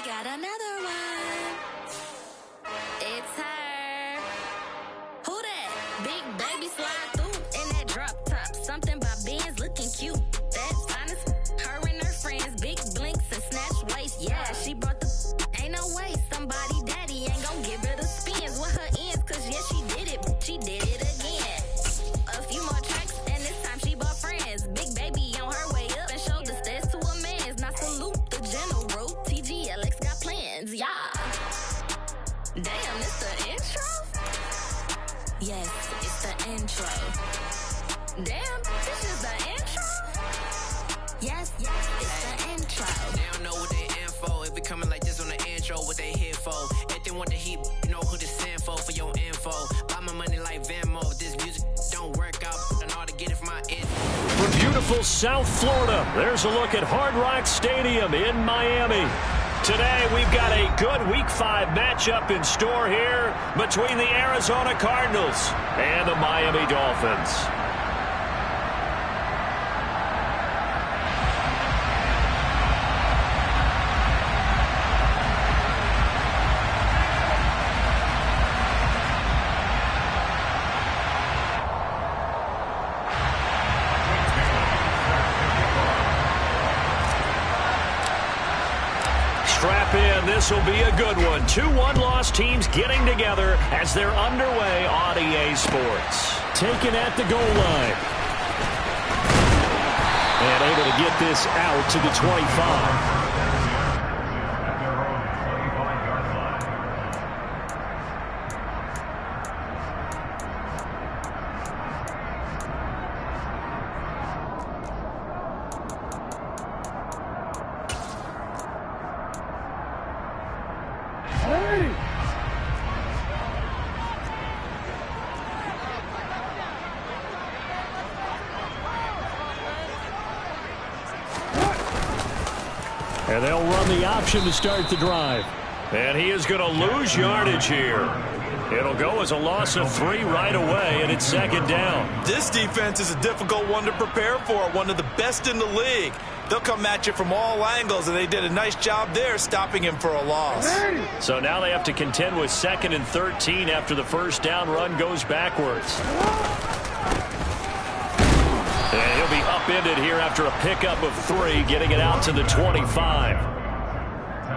got another one. It's her. Who that? Big baby slide through in that drop top. Something by Benz looking cute. That's honest. Her and her friends, big blinks and snatch waist. Yeah, she brought the. Ain't no way somebody daddy ain't gon' give her the spins with her ends. Cause yeah, she did it. She did it again. A few more tracks and this time she bought friends. Big baby on her way up and showed the stairs to a man's. Now salute the general. TGLX got plans, yeah. Damn, it's the intro? Yes, it's the intro. Damn, this is the intro? Yes, it's the intro. They don't know what they info. If we coming like this on the intro, what they here for? If they want the heat, you know who to send for your info. Buy my money like Venmo. If this music don't work out, I know how to get it from my info. From beautiful South Florida, there's a look at Hard Rock Stadium in Miami. Today, we've got a good Week 5 matchup in store here between the Arizona Cardinals and the Miami Dolphins. Strap in, this will be a good one. 2 one-loss teams getting together as they're underway on EA Sports. Taken at the goal line. And able to get this out to the 25. And they'll run the option to start the drive. And he is going to lose yardage here. It'll go as a loss of 3 right away, and it's second down. This defense is a difficult one to prepare for, one of the best in the league. They'll come at you from all angles, and they did a nice job there stopping him for a loss. So now they have to contend with 2nd and 13 after the first down run goes backwards. And he'll be upended here after a pickup of 3, getting it out to the 25.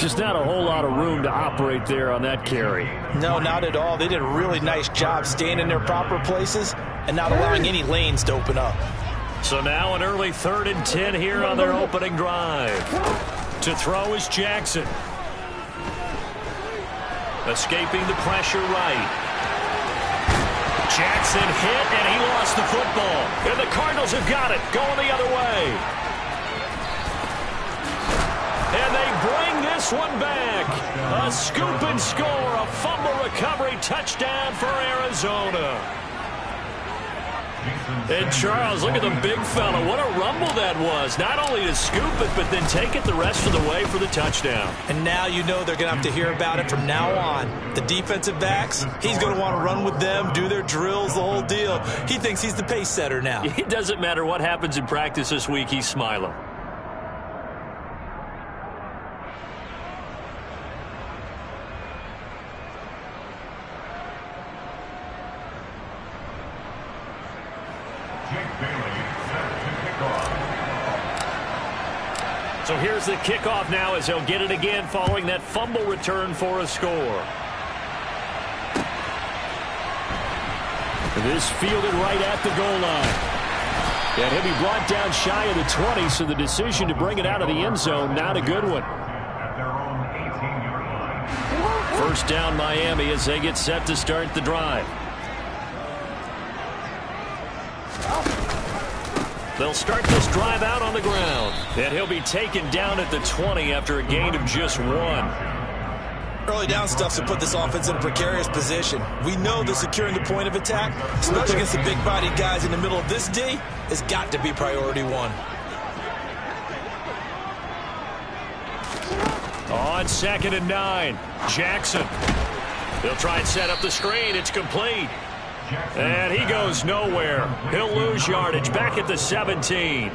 Just not a whole lot of room to operate there on that carry. No, not at all. They did a really nice job staying in their proper places and not allowing any lanes to open up. So now an early 3rd and 10 here on their opening drive. To throw is Jackson. Escaping the pressure right. Jackson hit, and he lost the football. And the Cardinals have got it, going the other way. And they bring this one back. A scoop and score, a fumble recovery touchdown for Arizona. And Charles, look at the big fella. What a rumble that was. Not only to scoop it, but then take it the rest of the way for the touchdown. And now you know they're going to have to hear about it from now on. The defensive backs, he's going to want to run with them, do their drills, the whole deal. He thinks he's the pace setter now. It doesn't matter what happens in practice this week, he's smiling. So here's the kickoff now as he'll get it again following that fumble return for a score. This fielded right at the goal line. And he'll be brought down shy of the 20, so the decision to bring it out of the end zone, not a good one. First down Miami as they get set to start the drive. They'll start this drive out on the ground. And he'll be taken down at the 20 after a gain of just 1. Early down stuff's to put this offense in a precarious position. We know that securing the point of attack, especially against the big-bodied guys in the middle of this D, has got to be priority 1. On 2nd and 9, Jackson. They'll try and set up the screen. It's complete. And he goes nowhere. He'll lose yardage back at the 17.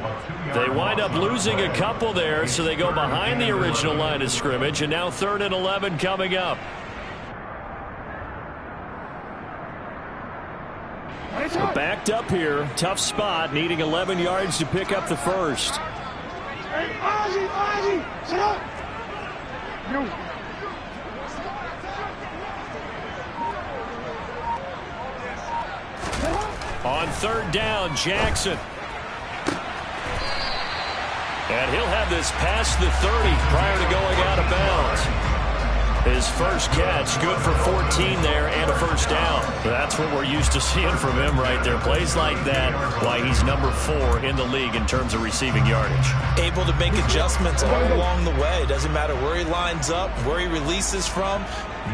They wind up losing a couple there, so they go behind the original line of scrimmage, and now 3rd and 11 coming up. We're backed up here. Tough spot, needing 11 yards to pick up the first. On 3rd down, Jackson. And he'll have this past the 30 prior to going out of bounds. His first catch, good for 14 there and a first down. That's what we're used to seeing from him right there. Plays like that, why he's number 4 in the league in terms of receiving yardage. Able to make adjustments all along the way. Doesn't matter where he lines up, where he releases from.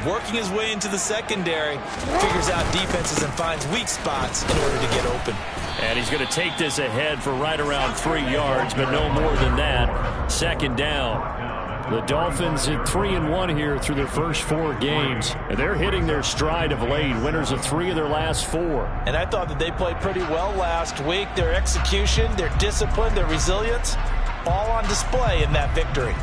Working his way into the secondary, figures out defenses and finds weak spots in order to get open. And he's going to take this ahead for right around 3 yards, but no more than that. 2nd down. The Dolphins at 3-1 here through their first 4 games. And they're hitting their stride of late, winners of 3 of their last 4. And I thought that they played pretty well last week. Their execution, their discipline, their resilience, all on display in that victory.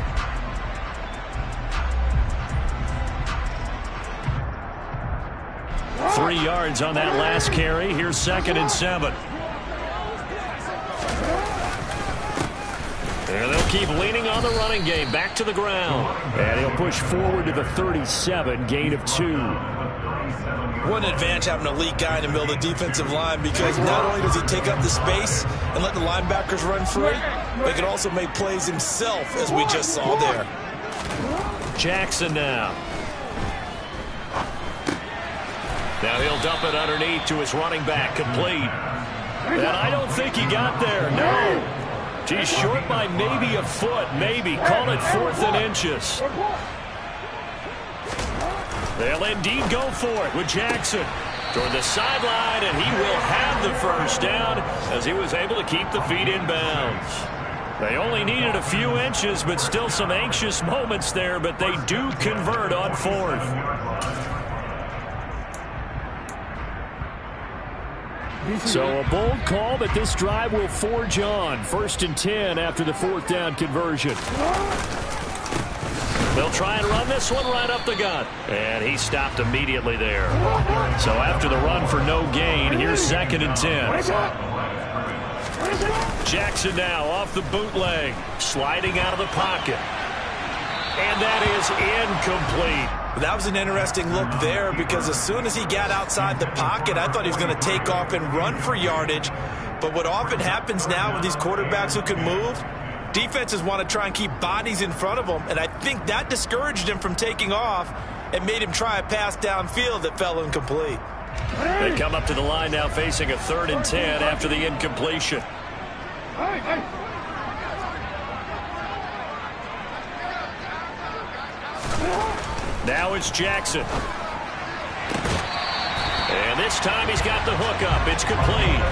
Three yards on that last carry. Here's 2nd and 7. And they'll keep leaning on the running game. Back to the ground. And he'll push forward to the 37. Gain of 2. What an advantage having an elite guy in the middle of the defensive line, because not only does he take up the space and let the linebackers run free, but he can also make plays himself, as we just saw there. Jackson now. Now he'll dump it underneath to his running back, complete. And I don't think he got there, no. He's short by maybe a foot, maybe. Call it 4th and inches. They'll indeed go for it with Jackson toward the sideline, and he will have the first down as he was able to keep the feet in bounds. They only needed a few inches, but still some anxious moments there, but they do convert on 4th. So a bold call, but this drive will forge on. 1st and 10 after the 4th down conversion. They'll try and run this one right up the gut. And he stopped immediately there. So after the run for no gain, here's 2nd and 10. Jackson now off the bootleg, sliding out of the pocket. And that is incomplete. That was an interesting look there, because as soon as he got outside the pocket, I thought he was going to take off and run for yardage. But what often happens now with these quarterbacks who can move, defenses want to try and keep bodies in front of them, and I think that discouraged him from taking off and made him try a pass downfield that fell incomplete. They come up to the line now facing a 3rd and 10 after the incompletion. Now it's Jackson. And this time he's got the hook up. It's complete.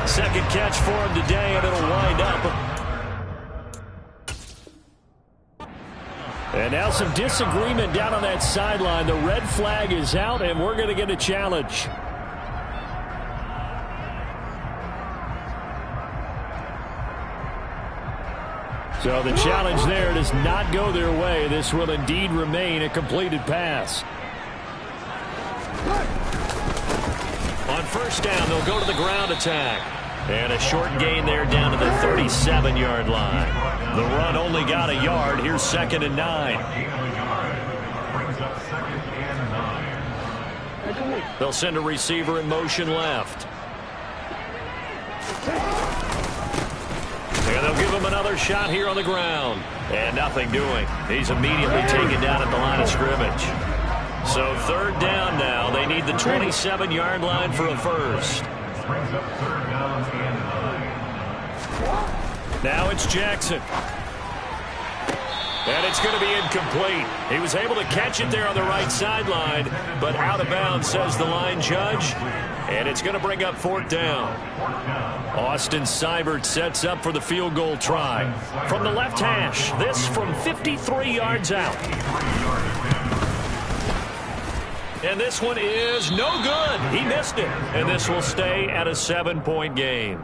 2nd catch for him today, and it'll wind up. And now some disagreement down on that sideline. The red flag is out, and we're going to get a challenge. So the challenge there does not go their way. This will indeed remain a completed pass. On 1st down, they'll go to the ground attack. And a short gain there down to the 37-yard line. The run only got a yard. Here's 2nd and 9. They'll send a receiver in motion left. And they'll give him another shot here on the ground. And nothing doing. He's immediately taken down at the line of scrimmage. So 3rd down now. They need the 27-yard line for a first. Now it's Jackson. And it's going to be incomplete. He was able to catch it there on the right sideline, but out of bounds, says the line judge. And it's going to bring up 4th down. Austin Seibert sets up for the field goal try. From the left hash, this from 53 yards out. And this one is no good. He missed it. And this will stay at a 7-point game.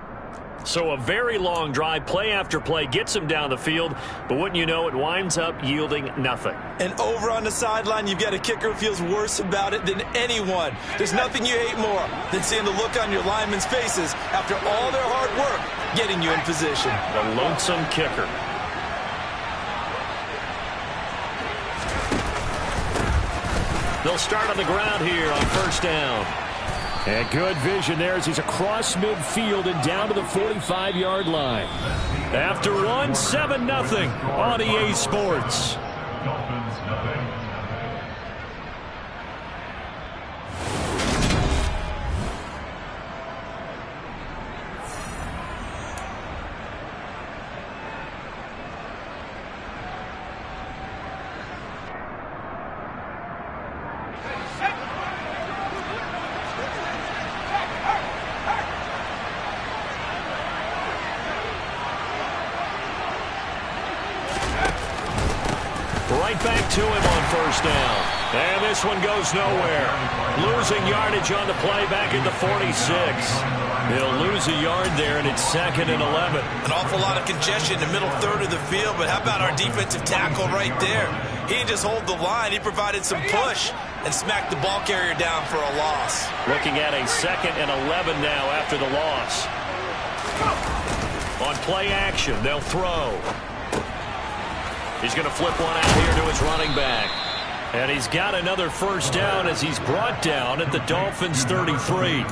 So a very long drive, play after play, gets him down the field, but wouldn't you know, it winds up yielding nothing. And over on the sideline, you've got a kicker who feels worse about it than anyone. There's nothing you hate more than seeing the look on your linemen's faces after all their hard work getting you in position. The lonesome kicker. They'll start on the ground here on first down. And good vision there as he's across midfield and down to the 45-yard line. After one, 7-0 on EA Sports. Right back to him on first down. And this one goes nowhere. Losing yardage on the play back at the 46. He'll lose a yard there, and it's 2nd and 11. An awful lot of congestion in the middle third of the field, but how about our defensive tackle right there? He didn't just hold the line. He provided some push and smacked the ball carrier down for a loss. Looking at a 2nd and 11 now after the loss. On play action, they'll throw. He's going to flip one out here to his running back. And he's got another first down as he's brought down at the Dolphins' 33.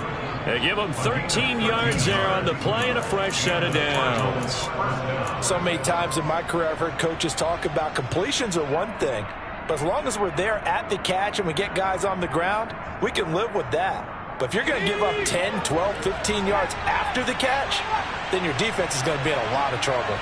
They give him 13 yards there on the play and a fresh set of downs. So many times in my career I've heard coaches talk about completions are one thing, but as long as we're there at the catch and we get guys on the ground, we can live with that. But if you're going to give up 10, 12, 15 yards after the catch, then your defense is going to be in a lot of trouble.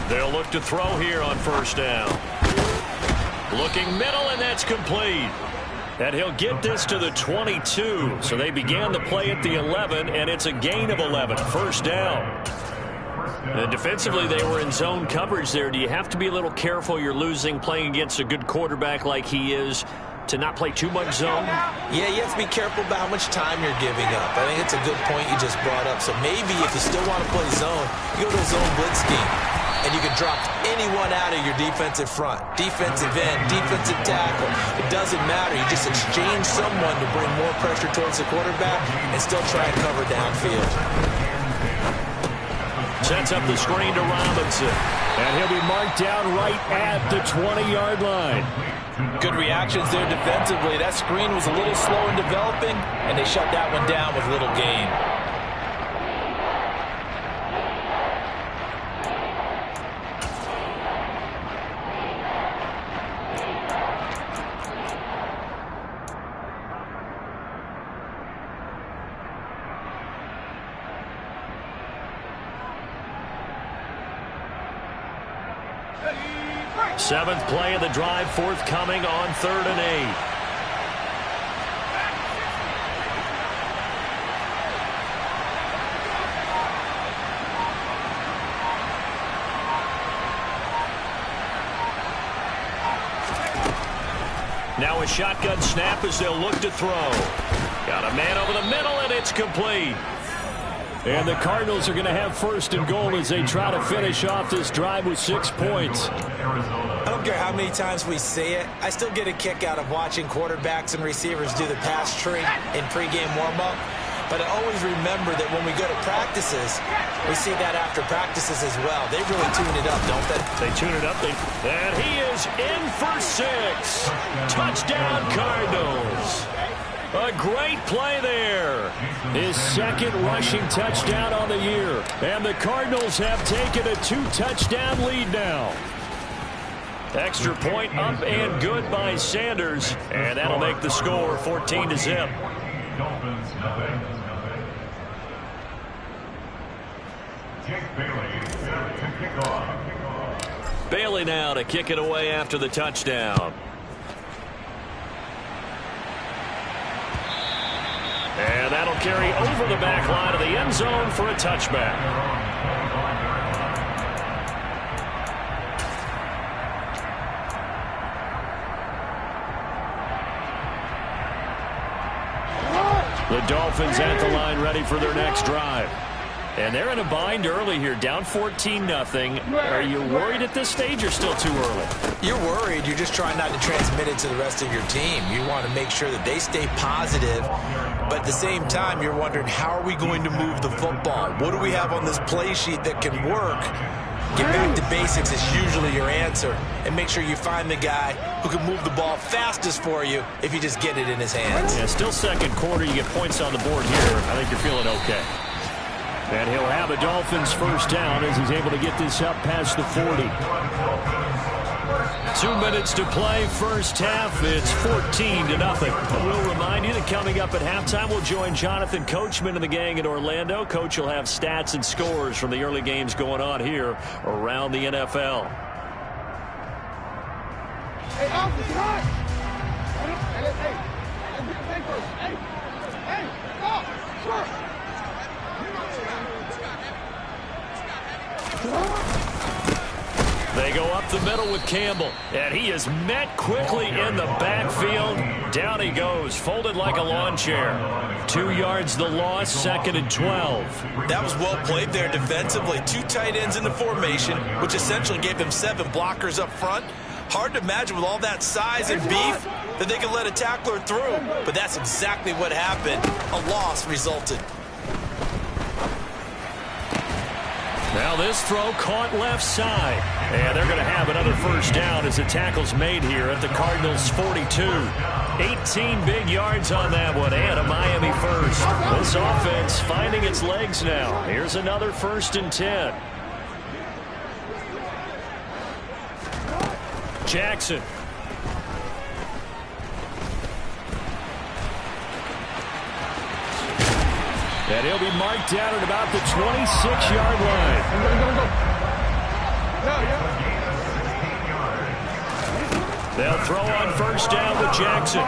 They'll look to throw here on first down. Looking middle, and that's complete. And he'll get this to the 22. So they began the play at the 11, and it's a gain of 11. First down. And defensively, they were in zone coverage there. Do you have to be a little careful? You're losing playing against a good quarterback like he is to not play too much zone? Yeah, you have to be careful about how much time you're giving up. I think it's a good point you just brought up. So maybe if you still want to play zone, you go to a zone blitz scheme. And you can drop anyone out of your defensive front. Defensive end, defensive tackle. It doesn't matter. You just exchange someone to bring more pressure towards the quarterback and still try and cover downfield. Sets up the screen to Robinson. And he'll be marked down right at the 20-yard line. Good reactions there defensively. That screen was a little slow in developing, and they shut that one down with little gain. Seventh play of the drive forthcoming on 3rd and 8. Now a shotgun snap as they'll look to throw. Got a man over the middle, and it's complete. And the Cardinals are going to have 1st and goal as they try to finish off this drive with 6 points. I don't care how many times we say it, I still get a kick out of watching quarterbacks and receivers do the pass tree in pregame warm-up. But I always remember that when we go to practices, we see that after practices as well. They really tune it up, don't they? They tune it up. And he is in for 6. Touchdown, Cardinals. A great play there. His 2nd rushing touchdown on the year. And the Cardinals have taken a 2-touchdown lead now. Extra point up and good by Sanders. And that'll make the score 14-0. Bailey now to kick it away after the touchdown. And that'll carry over the back line of the end zone for a touchback. The Dolphins at the line ready for their next drive. And they're in a bind early here, down 14-0. Are you worried at this stage or still too early? You're worried. You're just trying not to transmit it to the rest of your team. You want to make sure that they stay positive. But at the same time, you're wondering, how are we going to move the football? What do we have on this play sheet that can work? Get back to basics is usually your answer. And make sure you find the guy who can move the ball fastest for you if you just get it in his hands. Yeah, still second quarter. You get points on the board here. I think you're feeling okay. And he'll have a Dolphins first down as he's able to get this up past the 40. 2 minutes to play, first half. It's 14-0. We'll remind you that coming up at halftime, we'll join Jonathan Coachman and the gang in Orlando. Coach will have stats and scores from the early games going on here around the NFL. Hey, officer, hot! Hey, stop! They go up the middle with Campbell, and he is met quickly in the backfield. Down he goes, folded like a lawn chair. 2 yards the loss, 2nd and 12. That was well played there defensively. 2 tight ends in the formation, which essentially gave them 7 blockers up front. Hard to imagine with all that size and beef that they could let a tackler through. But that's exactly what happened. A loss resulted. Now this throw caught left side. And they're going to have another first down as the tackle's made here at the Cardinals' 42. 18 big yards on that one and a Miami first. This offense finding its legs now. Here's another 1st and 10. Jackson. And he'll be marked down at about the 26-yard line. They'll throw on first down with Jackson.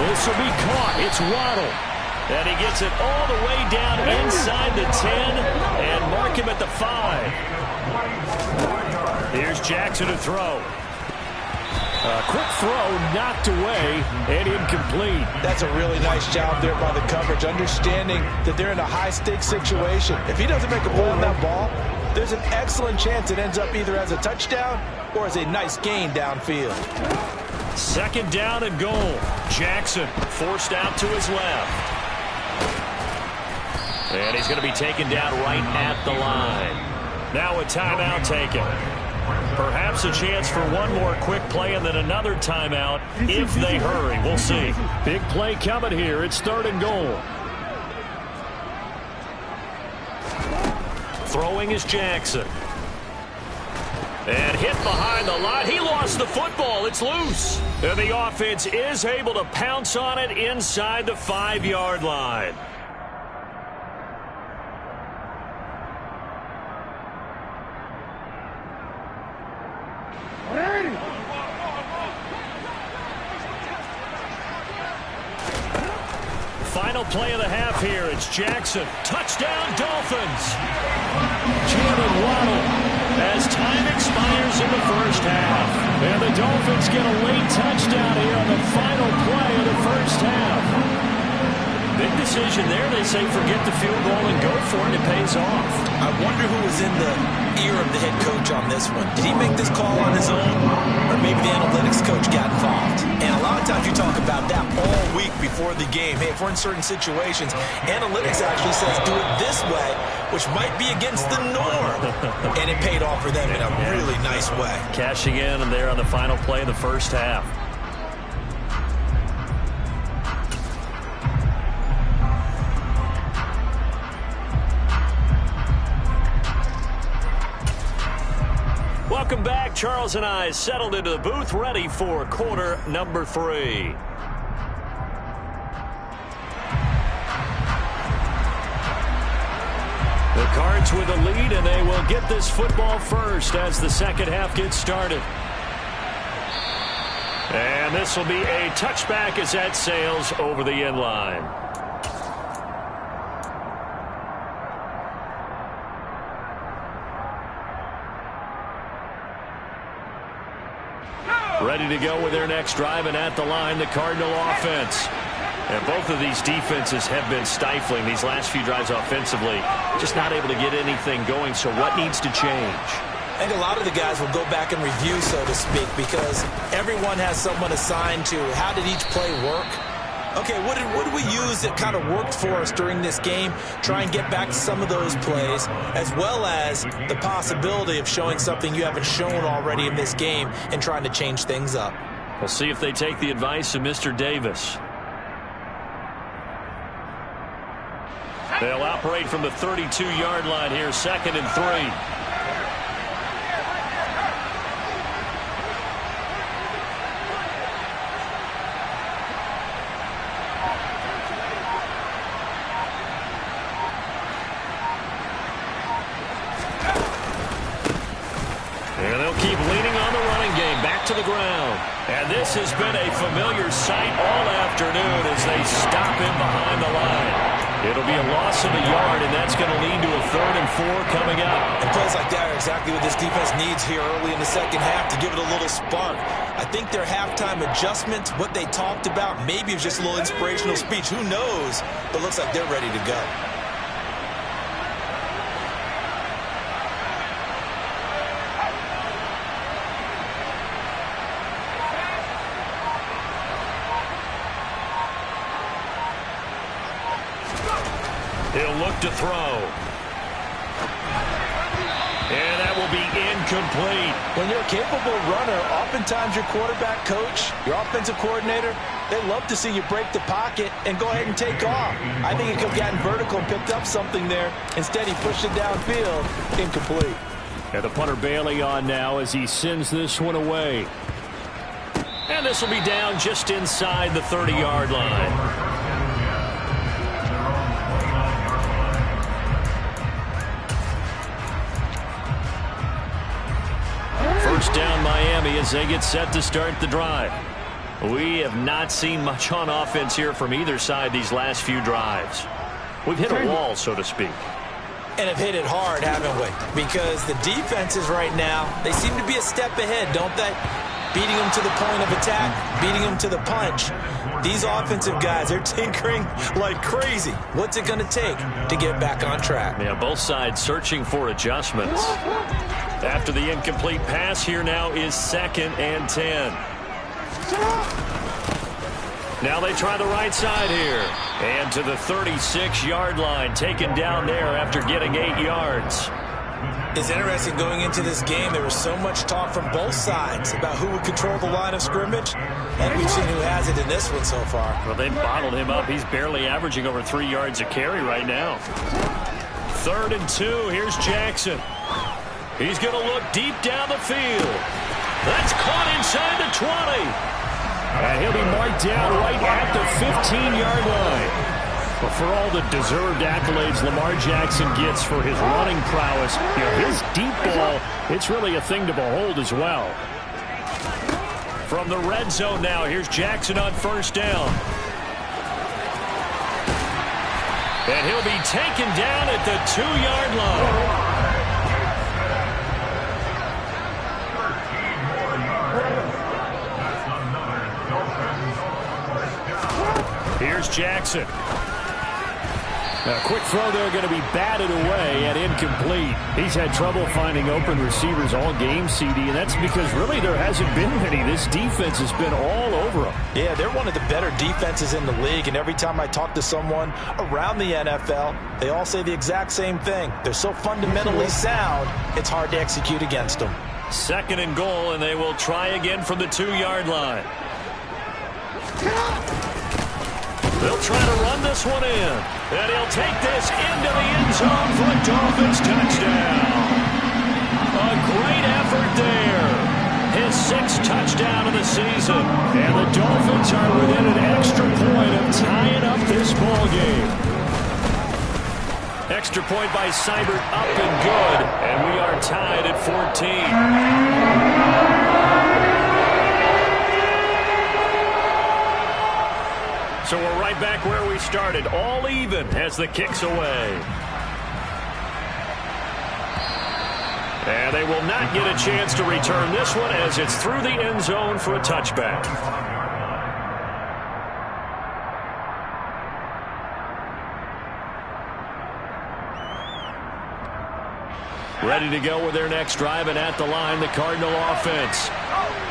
This will be caught. It's Waddle. And he gets it all the way down inside the 10 and mark him at the 5. Here's Jackson to throw. A quick throw knocked away and incomplete. That's a really nice job there by the coverage, understanding that they're in a high-stakes situation. If he doesn't make a play on that ball, there's an excellent chance it ends up either as a touchdown or as a nice gain downfield. 2nd down and goal. Jackson forced out to his left. And he's going to be taken down right at the line. Now a timeout taken. Perhaps a chance for one more quick play and then another timeout if they hurry. We'll see. Big play coming here. It's 3rd and goal. Throwing is Jackson. And hit behind the line. He lost the football. It's loose. And the offense is able to pounce on it inside the 5-yard line. Final play of the half here. It's Jackson. Touchdown, Dolphins. Jalen Waddle as time expires in the first half. And the Dolphins get a late touchdown here on the final play of the first half. Big decision there. They say forget the field goal and go for it. It pays off. I wonder who was in the ear of the head coach on this one. Did he make this call on his own? Or maybe the analytics coach got involved? And a lot of times you talk about that all week before the game. Hey, if we're in certain situations, analytics actually says do it this way, which might be against the norm. And it paid off for them in a really nice way. Cashing in and there on the final play of the first half. Welcome back. Charles and I settled into the booth, ready for quarter number 3. The Cards with a lead, and they will get this football first as the second half gets started. And And this will be a touchback as that sails over the end line. Ready to go with their next drive, and at the line, the Cardinal offense. And both of these defenses have been stifling these last few drives offensively. Just not able to get anything going, so what needs to change? I think a lot of the guys will go back and review, so to speak, because everyone has someone assigned to how did each play work. Okay, what did we use that kind of worked for us during this game? Try and get back to some of those plays, as well as the possibility of showing something you haven't shown already in this game and trying to change things up. We'll see if they take the advice of Mr. Davis. They'll operate from the 32-yard line here, 2nd and 3. And they'll keep leaning on the running game back to the ground. And this has been a familiar sight all afternoon as they stop him behind the line. It'll be a loss of a yard, and that's going to lead to a 3rd and 4 coming up. And plays like that are exactly what this defense needs here early in the second half to give it a little spark. I think their halftime adjustment, what they talked about, maybe it was just a little inspirational speech. Who knows? But it looks like they're ready to go. He'll look to throw. And that will be incomplete. When you're a capable runner, oftentimes your quarterback coach, your offensive coordinator, they love to see you break the pocket and go ahead and take off. I think he could have gotten vertical and picked up something there. Instead, he pushed it downfield. Incomplete. And the punter Bailey on now as he sends this one away. And this will be down just inside the 30-yard line. First down Miami as they get set to start the drive. We have not seen much on offense here from either side these last few drives. We've hit a wall, so to speak. And have hit it hard, haven't we? Because the defenses right now, they seem to be a step ahead, don't they? Beating them to the point of attack, beating them to the punch. These offensive guys, they're tinkering like crazy. What's it going to take to get back on track? Yeah, both sides searching for adjustments. After the incomplete pass, here now is 2nd and 10. Now they try the right side here. And to the 36-yard line, taken down there after getting 8 yards. It's interesting going into this game. There was so much talk from both sides about who would control the line of scrimmage. And we've seen who has it in this one so far. Well, they bottled him up. He's barely averaging over 3 yards a carry right now. 3rd and 2. Here's Jackson. He's going to look deep down the field. That's caught inside the 20. And he'll be marked down right at the 15-yard line. But for all the deserved accolades Lamar Jackson gets for his running prowess, you know, his deep ball, it's really a thing to behold as well. From the red zone now, here's Jackson on 1st down. And he'll be taken down at the 2-yard line. Here's Jackson. A quick throw there going to be batted away and incomplete. He's had trouble finding open receivers all game, CD, and that's because really there hasn't been many. This defense has been all over them. Yeah, they're one of the better defenses in the league, and every time I talk to someone around the NFL, they all say the exact same thing. They're so fundamentally sound, it's hard to execute against them. 2nd and goal, and they will try again from the 2-yard line. They'll try to run this one in. And he'll take this into the end zone for a Dolphins touchdown. A great effort there. His 6th touchdown of the season. And the Dolphins are within an extra point of tying up this ball game. Extra point by Seibert up and good. And we are tied at 14. So we're right back where we started, all even as the kick's away. And they will not get a chance to return this one as it's through the end zone for a touchback. Ready to go with their next drive, and at the line, the Cardinal offense.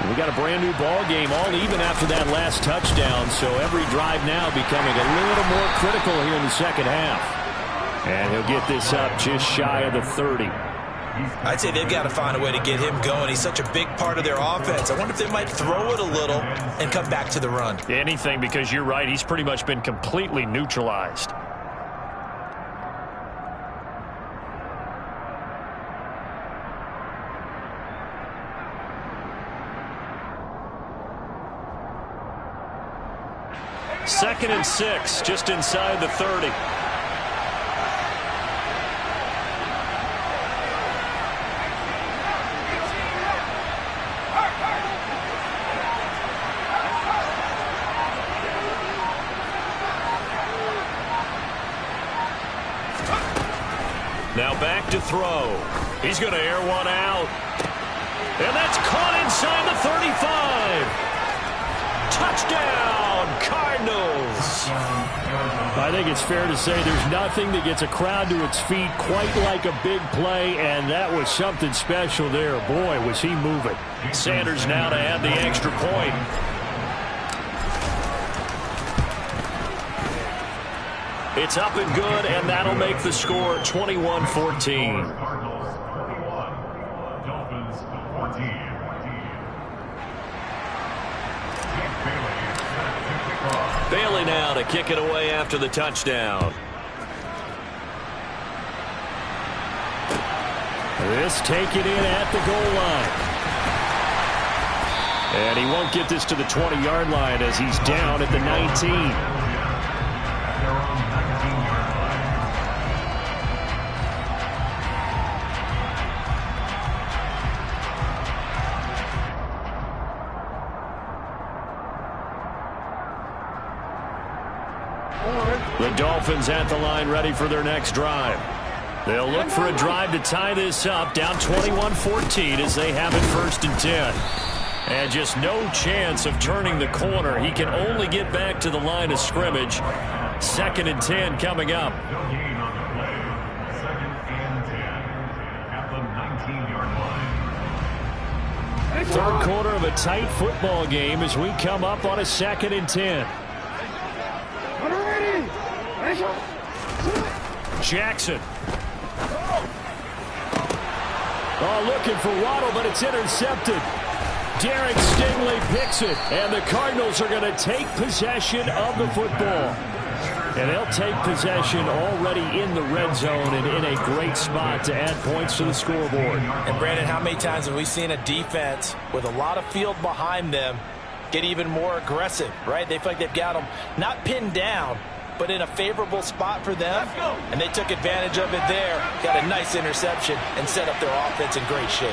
We got a brand new ball game, all even after that last touchdown, so every drive now becoming a little more critical here in the second half. And he'll get this up just shy of the 30. I'd say they've got to find a way to get him going. He's such a big part of their offense. I wonder if they might throw it a little and come back to the run. Anything, because you're right, he's pretty much been completely neutralized. Second and 6, just inside the 30. Now back to throw. He's going to air one out. And that's caught inside the 35. Touchdown, Cardinals. I think it's fair to say there's nothing that gets a crowd to its feet quite like a big play, and that was something special there. Boy, was he moving. Sanders now to add the extra point. It's up and good, and that'll make the score 21-14. Bailey now to kick it away after the touchdown. This taken in at the goal line. And he won't get this to the 20-yard line as he's down at the 19. The Dolphins at the line ready for their next drive. They'll look for a drive to tie this up, down 21-14 as they have it 1st and 10. And just no chance of turning the corner. He can only get back to the line of scrimmage. 2nd and 10 coming up. Third quarter of a tight football game as we come up on a 2nd and 10. Jackson. Oh, looking for Waddle, but it's intercepted. Derek Stingley picks it, and the Cardinals are going to take possession of the football. And they'll take possession already in the red zone and in a great spot to add points to the scoreboard. And, Brandon, how many times have we seen a defense with a lot of field behind them get even more aggressive, right? They feel like they've got them not pinned down, but in a favorable spot for them, and they took advantage of it there, got a nice interception, and set up their offense in great shape.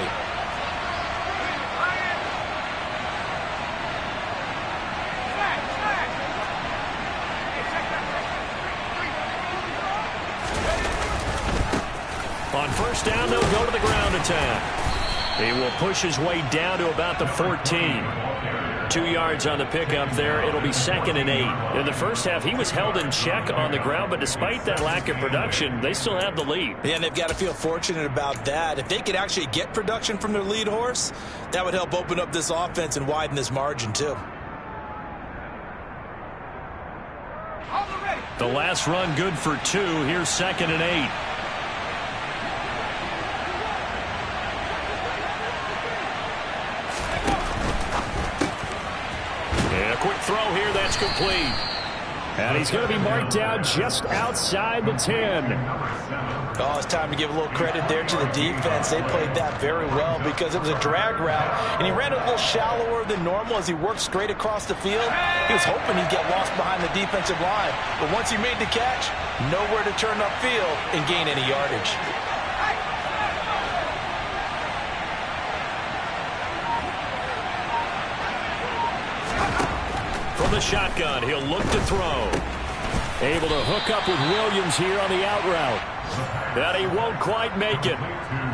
On 1st down, they'll go to the ground attack. He will push his way down to about the 14. 2 yards on the pickup there. It'll be 2nd and 8. In the first half, he was held in check on the ground, but despite that lack of production, they still have the lead. Yeah, and they've got to feel fortunate about that. If they could actually get production from their lead horse, that would help open up this offense and widen this margin, too. The last run good for 2. Here's 2nd and 8. Quick throw here, that's complete. And he's going to be marked down just outside the 10. Oh, it's time to give a little credit there to the defense. They played that very well because it was a drag route, and he ran it a little shallower than normal as he worked straight across the field. He was hoping he'd get lost behind the defensive line, but once he made the catch, nowhere to turn upfield and gain any yardage. From from the shotgun. He'll look to throw. Able to hook up with Williams here on the out route. And he won't quite make it.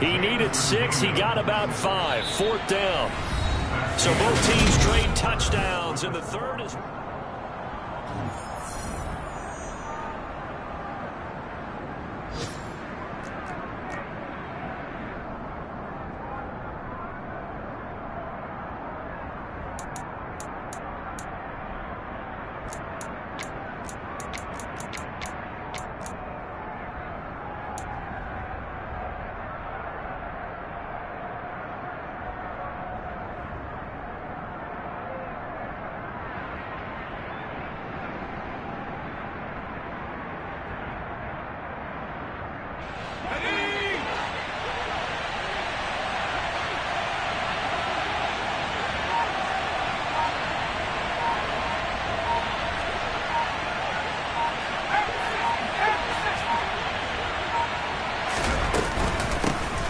He needed 6. He got about 5. 4th down. So both teams trade touchdowns, and the third is...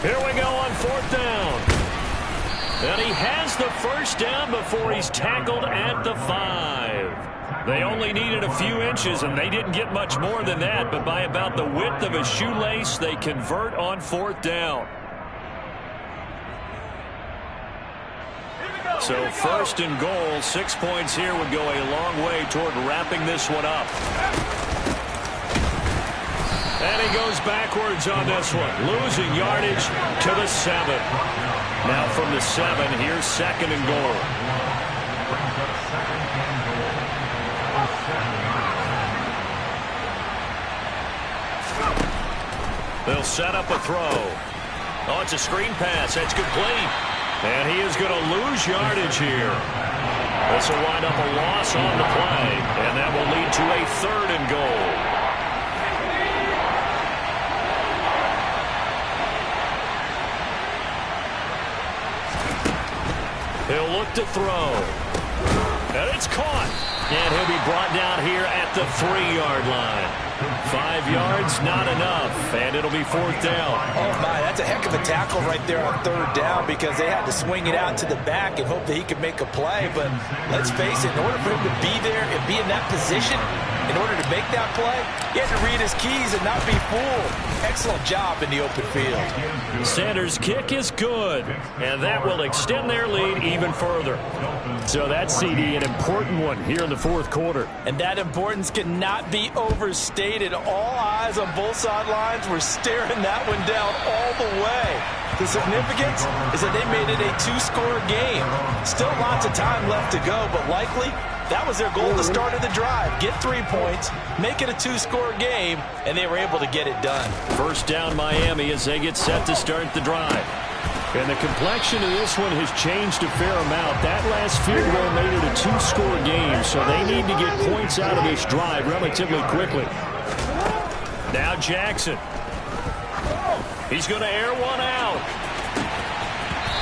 Here we go on 4th down. And he has the first down before he's tackled at the 5. They only needed a few inches, and they didn't get much more than that. But by about the width of a shoelace, they convert on 4th down. So 1st and goal, 6 points here would go a long way toward wrapping this one up. And he goes backwards on this one, losing yardage to the 7. Now from the 7, here's 2nd and goal. They'll set up a throw. Oh, it's a screen pass. That's complete. And he is going to lose yardage here. This will wind up a loss on the play, and that will lead to a 3rd and goal. He'll look to throw. And it's caught. And he'll be brought down here at the 3-yard line. 5 yards, not enough. And it'll be 4th down. Oh, my, that's a heck of a tackle right there on 3rd down because they had to swing it out to the back and hope that he could make a play. But let's face it, in order for him to be there and be in that position, in order to make that play, he had to read his keys and not be fooled. Excellent job in the open field. Sanders' kick is good, and that will extend their lead even further. So that's, CD, an important one here in the 4th quarter. And that importance cannot be overstated. All eyes on both sidelines were staring that one down all the way. The significance is that they made it a 2-score game. Still lots of time left to go, but likely that was their goal to start of the drive. Get 3 points, make it a 2-score game, and they were able to get it done. 1st down Miami as they get set to start the drive. And the complexion of this one has changed a fair amount. That last field goal made it a 2-score game, so they need to get points out of this drive relatively quickly. Now Jackson. He's going to air one out.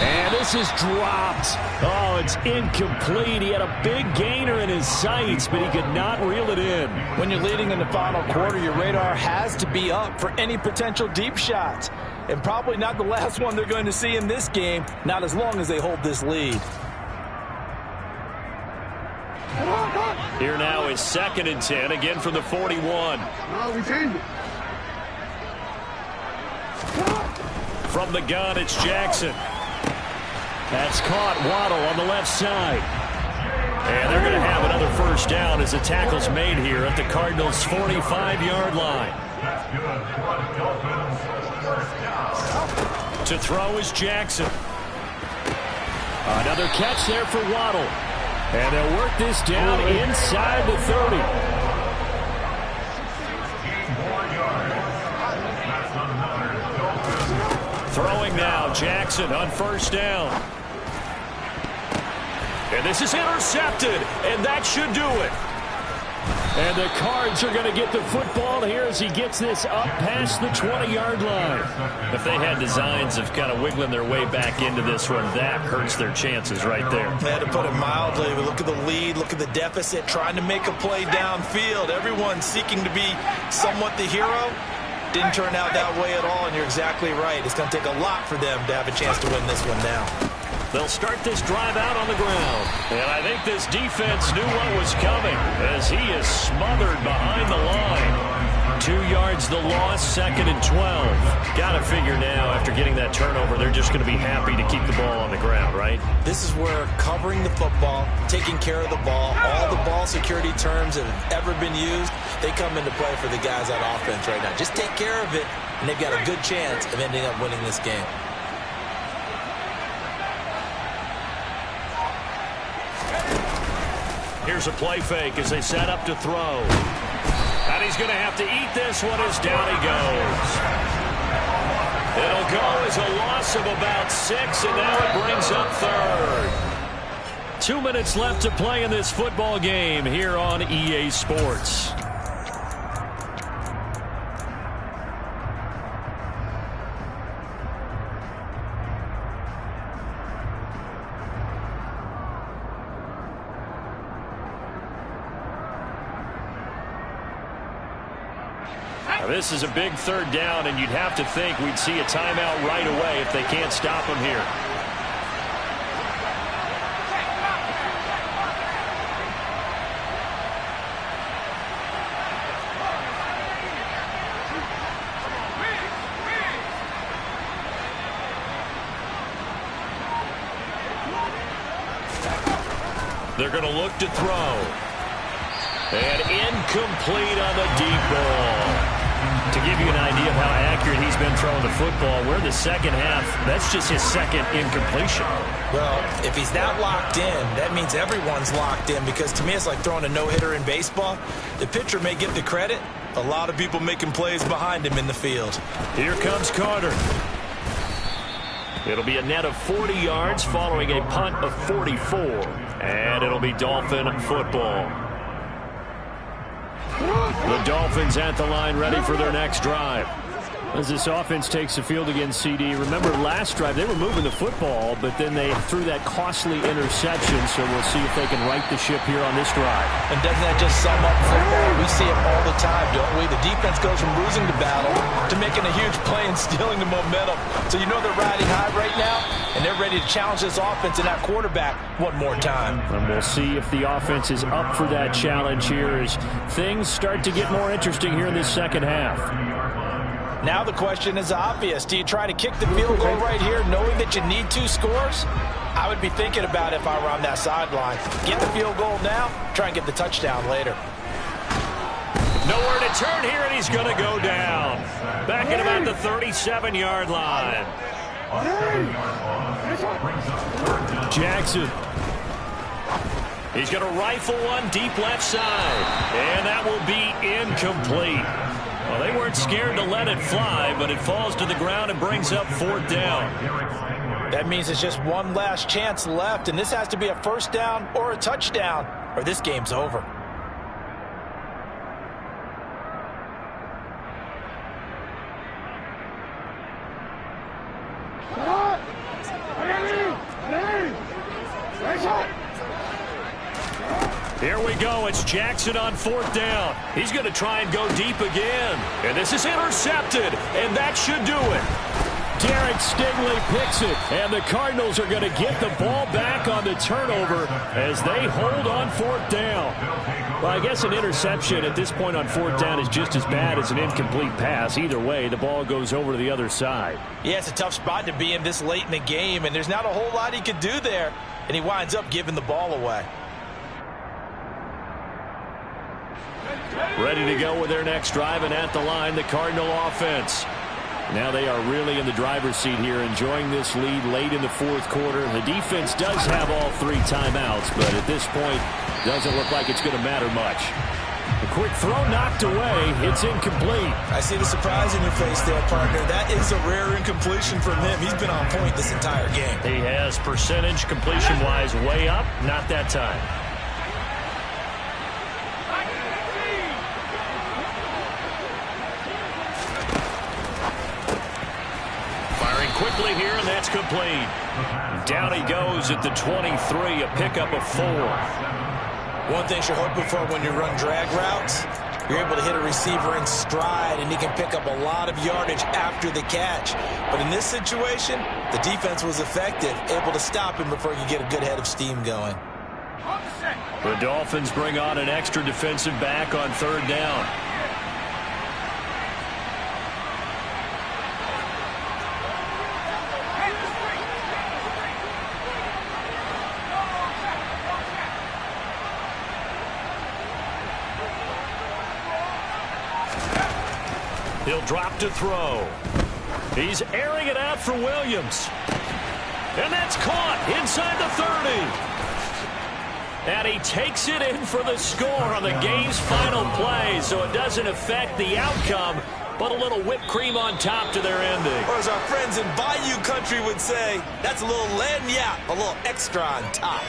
And this is dropped. Oh, it's incomplete. He had a big gainer in his sights, but he could not reel it in. When you're leading in the final quarter, your radar has to be up for any potential deep shots. And probably not the last one they're going to see in this game, not as long as they hold this lead. Here now is 2nd and 10, again from the 41. We changed it. From the gun, it's Jackson. That's caught. Waddle on the left side. And they're going to have another 1st down as the tackle's made here at the Cardinals' 45-yard line. To throw is Jackson. Another catch there for Waddle. And they'll work this down inside the 30. Throwing now, Jackson on 1st down. And this is intercepted, and that should do it. And the Cards are going to get the football here as he gets this up past the 20-yard line. If they had designs of kind of wiggling their way back into this one, that hurts their chances right there. They had to put it mildly. But look at the lead, look at the deficit, trying to make a play downfield. Everyone seeking to be somewhat the hero. Didn't turn out that way at all, and you're exactly right. It's going to take a lot for them to have a chance to win this one now. They'll start this drive out on the ground. And I think this defense knew what was coming as he is smothered behind the line. 2 yards the loss, 2nd and 12. Got to figure now after getting that turnover, they're just going to be happy to keep the ball on the ground, right? This is where covering the football, taking care of the ball, all the ball security terms that have ever been used, they come into play for the guys on offense right now. Just take care of it, and they've got a good chance of ending up winning this game. Here's a play fake as they set up to throw. And he's going to have to eat this one as down he goes. It'll go as a loss of about 6, and now it brings up 3rd. 2 minutes left to play in this football game here on EA Sports. Now this is a big 3rd down, and you'd have to think we'd see a timeout right away if they can't stop him here. They're going to look to throw. And incomplete on the deep ball. To give you an idea of how accurate he's been throwing the football, we're in the second half. That's just his 2nd incompletion. Well, if he's not locked in, that means everyone's locked in, because to me it's like throwing a no-hitter in baseball. The pitcher may get the credit. A lot of people making plays behind him in the field. Here comes Carter. It'll be a net of 40 yards following a punt of 44. And it'll be Dolphin football. The Dolphins at the line, ready for their next drive. As this offense takes the field against CD, remember last drive they were moving the football, but then they threw that costly interception, so we'll see if they can right the ship here on this drive. And doesn't that just sum up football? We see it all the time, don't we? The defense goes from losing the battle to making a huge play and stealing the momentum. So you know they're riding high right now, and they're ready to challenge this offense and that quarterback one more time. And we'll see if the offense is up for that challenge here as things start to get more interesting here in this second half. Now the question is obvious. Do you try to kick the field goal right here knowing that you need 2 scores? I would be thinking about it if I were on that sideline. Get the field goal now, try and get the touchdown later. Nowhere to turn here, and he's going to go down. Back at about the 37-yard line. Jackson. He's going to rifle one deep left side, and that will be incomplete. Well, they weren't scared to let it fly, but it falls to the ground and brings up 4th down. That means it's just one last chance left, and this has to be a 1st down or a touchdown, or this game's over. Here we go. It's Jackson on 4th down. He's going to try and go deep again. And this is intercepted, and that should do it. Derek Stingley picks it, and the Cardinals are going to get the ball back on the turnover as they hold on 4th down. Well, I guess an interception at this point on 4th down is just as bad as an incomplete pass. Either way, the ball goes over to the other side. Yeah, it's a tough spot to be in this late in the game, and there's not a whole lot he could do there, and he winds up giving the ball away. Ready to go with their next drive, and at the line, the Cardinal offense. Now they are really in the driver's seat here, enjoying this lead late in the 4th quarter. The defense does have all 3 timeouts, but at this point, doesn't look like it's going to matter much. A quick throw knocked away. It's incomplete. I see the surprise in your face there, partner. That is a rare incompletion from him. He's been on point this entire game. He has percentage completion-wise way up. Not that time. Quickly here, and that's complete. Down he goes at the 23, a pickup of 4. One thing you're hoping for when you run drag routes You're able to hit a receiver in stride, and he can pick up a lot of yardage after the catch. But in this situation, the defense was effective, able to stop him before he could get a good head of steam going. The Dolphins bring on an extra defensive back on 3rd down. He'll drop to throw. He's airing it out for Williams. And that's caught inside the 30. And he takes it in for the score on the game's final play, so it doesn't affect the outcome, but a little whipped cream on top to their ending. Or as our friends in Bayou Country would say, that's a little lagniappe, a little extra on top.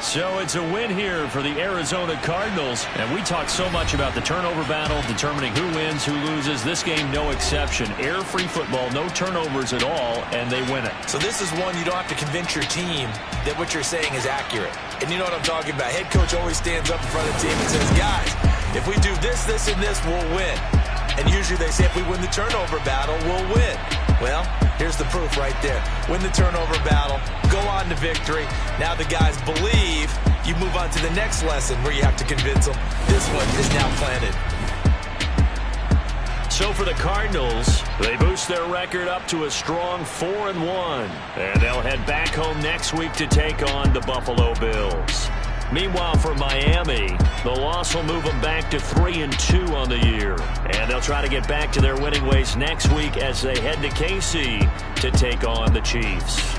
So it's a win here for the Arizona Cardinals. And we talk so much about the turnover battle, determining who wins, who loses. This game, no exception. Air-free football, no turnovers at all, and they win it. So this is one you don't have to convince your team that what you're saying is accurate. And you know what I'm talking about. Head coach always stands up in front of the team and says, guys, if we do this, this, and this, we'll win. And usually they say if we win the turnover battle, we'll win. Well, here's the proof right there. Win the turnover battle, go on to victory. Now the guys believe. You move on to the next lesson where you have to convince them. This one is now planted. So for the Cardinals, they boost their record up to a strong 4-1. And they'll head back home next week to take on the Buffalo Bills. Meanwhile, for Miami, the loss will move them back to 3-2 on the year. And they'll try to get back to their winning ways next week as they head to KC to take on the Chiefs.